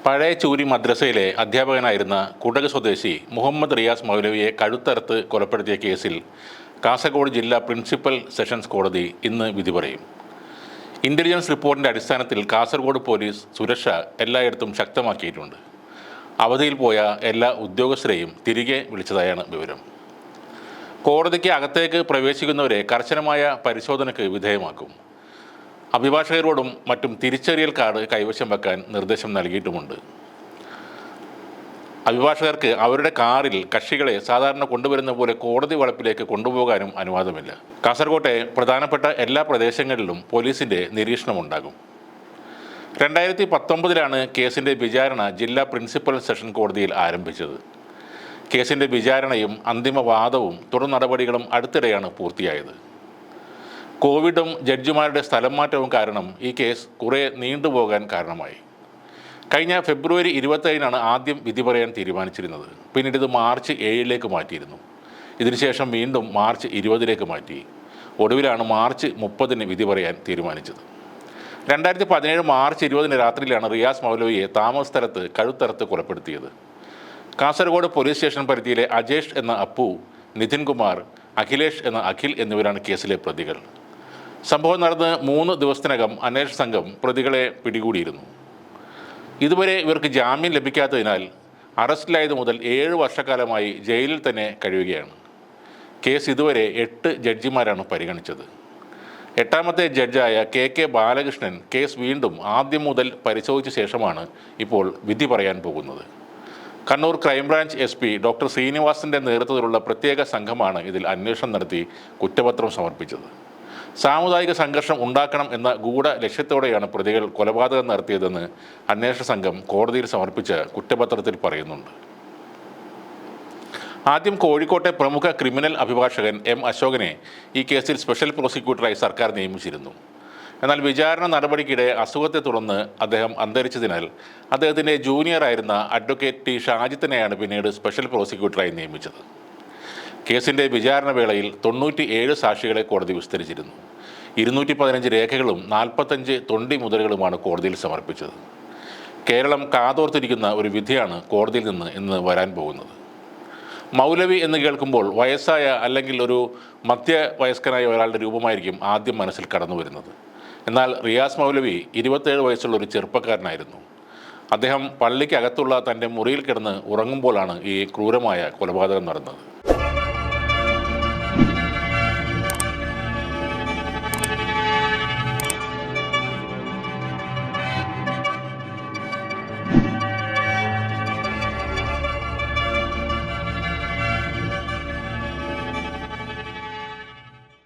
പഴയ ചൂരി മദ്രസയിലെ അധ്യാപകനായിരുന്ന കുടക് സ്വദേശി മുഹമ്മദ് റിയാസ് മൗലവിയെ കഴുത്തറുത്ത് കൊലപ്പെടുത്തിയ കേസിൽ കാസർഗോഡ് ജില്ലാ പ്രിൻസിപ്പൽ സെഷൻസ് കോടതി ഇന്ന് വിധി പറയും. ഇൻ്റലിജൻസ് റിപ്പോർട്ടിൻ്റെ അടിസ്ഥാനത്തിൽ കാസർഗോഡ് പോലീസ് സുരക്ഷ എല്ലായിടത്തും ശക്തമാക്കിയിട്ടുണ്ട്. അവധിയിൽ പോയ എല്ലാ ഉദ്യോഗസ്ഥരെയും തിരികെ വിളിച്ചതായാണ് വിവരം. കോടതിക്ക് അകത്തേക്ക് പ്രവേശിക്കുന്നവരെ കർശനമായ പരിശോധനയ്ക്ക് വിധേയമാക്കും. അഭിഭാഷകരോടും മറ്റും തിരിച്ചറിയൽ കാർഡ് കൈവശം വെക്കാൻ നിർദ്ദേശം നൽകിയിട്ടുമുണ്ട്. അഭിഭാഷകർക്ക് അവരുടെ കാറിൽ കക്ഷികളെ സാധാരണ കൊണ്ടുവരുന്ന പോലെ കോടതി വളപ്പിലേക്ക് കൊണ്ടുപോകാനും അനുവാദമില്ല. കാസർകോട്ടെ പ്രധാനപ്പെട്ട എല്ലാ പ്രദേശങ്ങളിലും പോലീസിൻ്റെ നിരീക്ഷണമുണ്ടാകും. 2019 കേസിൻ്റെ വിചാരണ ജില്ലാ പ്രിൻസിപ്പൽ സെഷൻ കോടതിയിൽ ആരംഭിച്ചത്. കേസിൻ്റെ വിചാരണയും അന്തിമവാദവും തുടർ നടപടികളും അടുത്തിടെയാണ് പൂർത്തിയായത്. കോവിഡും ജഡ്ജിമാരുടെ സ്ഥലം മാറ്റവും കാരണം ഈ കേസ് കുറേ നീണ്ടുപോകാൻ കാരണമായി. കഴിഞ്ഞ ഫെബ്രുവരി 27 ആദ്യം വിധി പറയാൻ തീരുമാനിച്ചിരുന്നത്. പിന്നീട് ഇത് മാർച്ച് 7 മാറ്റിയിരുന്നു. ഇതിനുശേഷം വീണ്ടും മാർച്ച് 20 മാറ്റി. ഒടുവിലാണ് മാർച്ച് 30 വിധി പറയാൻ തീരുമാനിച്ചത്. 2017 മാർച്ച് 20 രാത്രിയിലാണ് റിയാസ് മൗലവിയെ താമസ സ്ഥലത്ത് കഴുത്തറുത്ത് കൊലപ്പെടുത്തിയത്. കാസർഗോഡ് പോലീസ് സ്റ്റേഷൻ പരിധിയിലെ അജേഷ് എന്ന അപ്പു, നിതിൻ കുമാർ, അഖിലേഷ് എന്ന അഖിൽ എന്നിവരാണ് കേസിലെ പ്രതികൾ. സംഭവം നടന്ന് 3 ദിവസത്തിനകം അന്വേഷണ സംഘം പ്രതികളെ പിടികൂടിയിരുന്നു. ഇതുവരെ ഇവർക്ക് ജാമ്യം ലഭിക്കാത്തതിനാൽ അറസ്റ്റിലായത് മുതൽ 7 വർഷക്കാലമായി ജയിലിൽ തന്നെ കഴിയുകയാണ്. കേസ് ഇതുവരെ 8 ജഡ്ജിമാരാണ് പരിഗണിച്ചത്. 8ാമത്തെ ജഡ്ജായ കെ ബാലകൃഷ്ണൻ കേസ് വീണ്ടും ആദ്യം മുതൽ പരിശോധിച്ച ശേഷമാണ് ഇപ്പോൾ വിധി പറയാൻ പോകുന്നത്. കണ്ണൂർ ക്രൈംബ്രാഞ്ച് SP ഡോക്ടർ ശ്രീനിവാസിൻ്റെ നേതൃത്വത്തിലുള്ള പ്രത്യേക സംഘമാണ് ഇതിൽ അന്വേഷണം നടത്തി കുറ്റപത്രം സമർപ്പിച്ചത്. സാമുദായിക സംഘർഷം ഉണ്ടാക്കണം എന്ന ഗൂഢ ലക്ഷ്യത്തോടെയാണ് പ്രതികൾ കൊലപാതകം നടത്തിയതെന്ന് അന്വേഷണ സംഘം കോടതിയിൽ സമർപ്പിച്ച കുറ്റപത്രത്തിൽ പറയുന്നുണ്ട്. ആദ്യം കോഴിക്കോട്ടെ പ്രമുഖ ക്രിമിനൽ അഭിഭാഷകൻ M. അശോകനെ ഈ കേസിൽ സ്പെഷ്യൽ പ്രോസിക്യൂട്ടറായി സർക്കാർ നിയമിച്ചിരുന്നു. എന്നാൽ വിചാരണ നടപടിക്കിടെ അസുഖത്തെ തുടർന്ന് അദ്ദേഹം അന്തരിച്ചതിനാൽ അദ്ദേഹത്തിൻ്റെ ജൂനിയറായിരുന്ന അഡ്വക്കേറ്റ് T. ഷാജിത്തിനെയാണ് പിന്നീട് സ്പെഷ്യൽ പ്രോസിക്യൂട്ടറായി നിയമിച്ചത്. കേസിൻ്റെ വിചാരണ വേളയിൽ 97 സാക്ഷികളെ കോടതി വിസ്തരിച്ചിരുന്നു. 215 രേഖകളും 45 തൊണ്ടി മുദ്രകളുമാണ് കോടതിയിൽ സമർപ്പിച്ചത്. കേരളം കാതോർത്തിരിക്കുന്ന ഒരു വിധിയാണ് കോടതിയിൽ നിന്ന് ഇന്ന് വരാൻ പോകുന്നത്. മൗലവി എന്ന് കേൾക്കുമ്പോൾ വയസ്സായ അല്ലെങ്കിൽ ഒരു മധ്യവയസ്കനായ ഒരാളുടെ രൂപമായിരിക്കും ആദ്യം മനസ്സിൽ കടന്നു വരുന്നത്. എന്നാൽ റിയാസ് മൗലവി 27 വയസ്സുള്ള ഒരു ചെറുപ്പക്കാരനായിരുന്നു. അദ്ദേഹം പള്ളിക്കകത്തുള്ള തൻ്റെ മുറിയിൽ കിടന്ന് ഉറങ്ങുമ്പോഴാണ് ഈ ക്രൂരമായ കൊലപാതകം നടന്നത്.